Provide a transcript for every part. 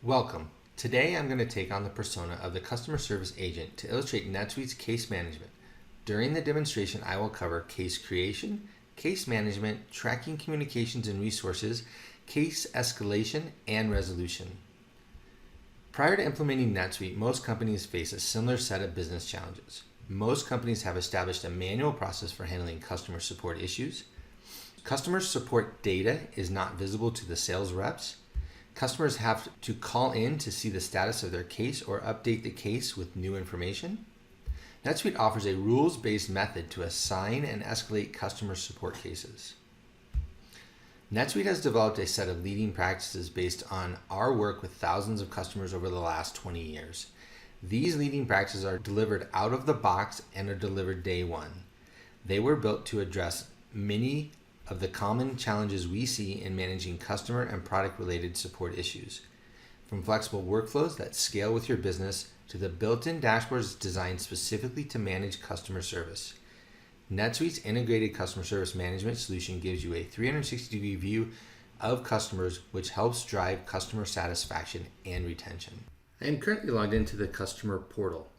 Welcome. Today I'm going to take on the persona of the customer service agent to illustrate NetSuite's case management. During the demonstration, I will cover case creation, case management, tracking communications and resources, case escalation, and resolution. Prior to implementing NetSuite, most companies face a similar set of business challenges. Most companies have established a manual process for handling customer support issues. Customer support data is not visible to the sales reps. Customers have to call in to see the status of their case or update the case with new information. NetSuite offers a rules-based method to assign and escalate customer support cases. NetSuite has developed a set of leading practices based on our work with thousands of customers over the last 20 years. These leading practices are delivered out of the box and are delivered day one. They were built to address many of the common challenges we see in managing customer and product-related support issues. From flexible workflows that scale with your business to the built-in dashboards designed specifically to manage customer service. NetSuite's integrated customer service management solution gives you a 360-degree view of customers, which helps drive customer satisfaction and retention. I am currently logged into the customer portal.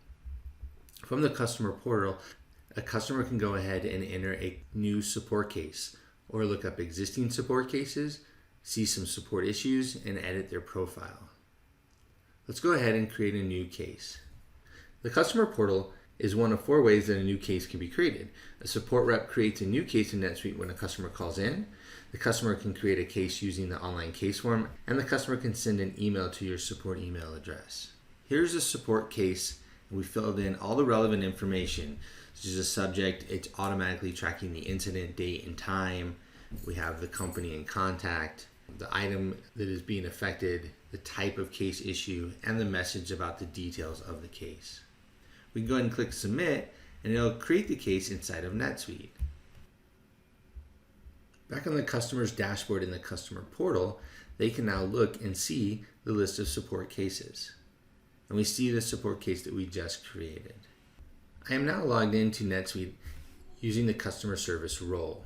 From the customer portal, a customer can go ahead and enter a new support case, or look up existing support cases, see some support issues, and edit their profile. Let's go ahead and create a new case. The customer portal is one of 4 ways that a new case can be created. A support rep creates a new case in NetSuite when a customer calls in. The customer can create a case using the online case form, and the customer can send an email to your support email address. Here's a support case, and we filled in all the relevant information. Such as a subject, it's automatically tracking the incident date and time. We have the company and contact, the item that is being affected, the type of case issue, and the message about the details of the case. We can go ahead and click submit, and it'll create the case inside of NetSuite. Back on the customer's dashboard in the customer portal, they can now look and see the list of support cases. And we see the support case that we just created. I am now logged into NetSuite using the customer service role.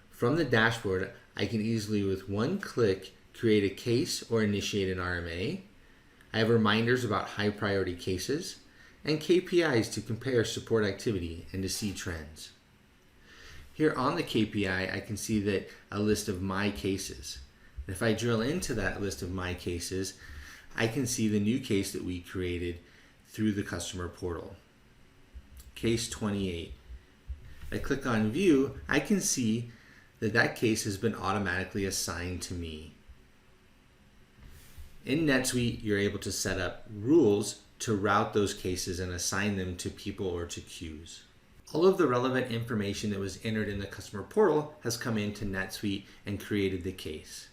From the dashboard, I can easily, with one click, create a case or initiate an RMA. I have reminders about high priority cases and KPIs to compare support activity and to see trends. Here on the KPI, I can see that a list of my cases. And if I drill into that list of my cases, I can see the new case that we created through the customer portal. Case 28. I click on view, I can see that case has been automatically assigned to me. In NetSuite, you're able to set up rules to route those cases and assign them to people or to queues. All of the relevant information that was entered in the customer portal has come into NetSuite and created the case.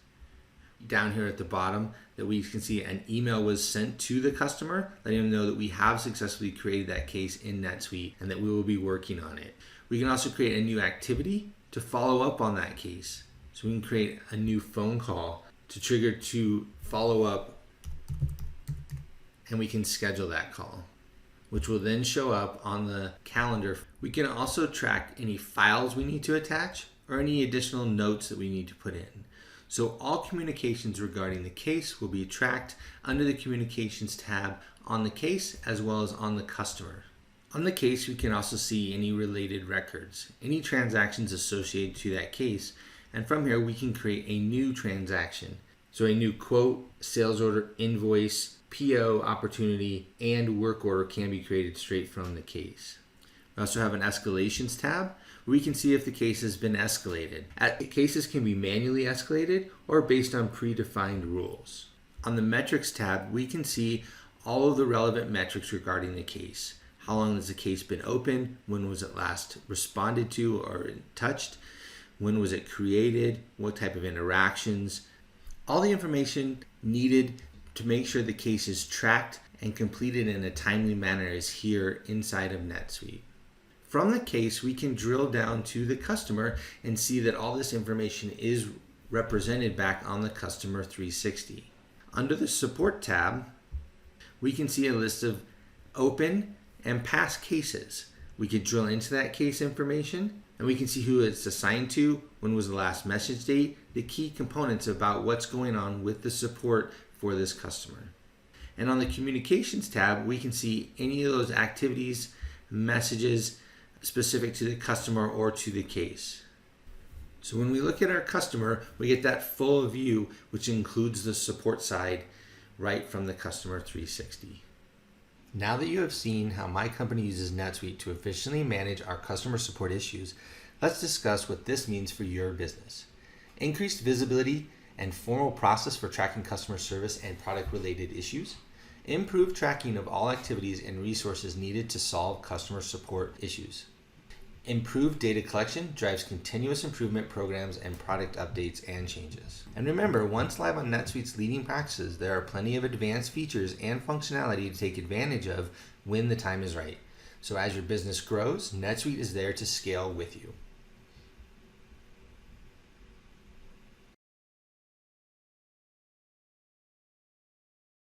Down here at the bottom, that we can see an email was sent to the customer, letting them know that we have successfully created that case in NetSuite and that we will be working on it. We can also create a new activity to follow up on that case. So we can create a new phone call to trigger to follow up, and we can schedule that call, which will then show up on the calendar. We can also track any files we need to attach or any additional notes that we need to put in. So all communications regarding the case will be tracked under the Communications tab on the case as well as on the customer. On the case, we can also see any related records, any transactions associated to that case, and from here we can create a new transaction. So a new quote, sales order, invoice, PO, opportunity, and work order can be created straight from the case. We also have an escalations tab where we can see if the case has been escalated. Cases can be manually escalated or based on predefined rules. On the metrics tab, we can see all of the relevant metrics regarding the case. How long has the case been open? When was it last responded to or touched? When was it created? What type of interactions? All the information needed to make sure the case is tracked and completed in a timely manner is here inside of NetSuite. From the case, we can drill down to the customer and see that all this information is represented back on the Customer 360. Under the Support tab, we can see a list of open and past cases. We could drill into that case information and we can see who it's assigned to, when was the last message date, the key components about what's going on with the support for this customer. And on the Communications tab, we can see any of those activities, messages specific to the customer or to the case. So when we look at our customer, we get that full view, which includes the support side right from the Customer 360. Now that you have seen how my company uses NetSuite to efficiently manage our customer support issues, let's discuss what this means for your business. Increased visibility and formal process for tracking customer service and product-related issues. Improved tracking of all activities and resources needed to solve customer support issues. Improved data collection drives continuous improvement programs and product updates and changes. And remember, once live on NetSuite's leading practices, there are plenty of advanced features and functionality to take advantage of when the time is right. So as your business grows, NetSuite is there to scale with you.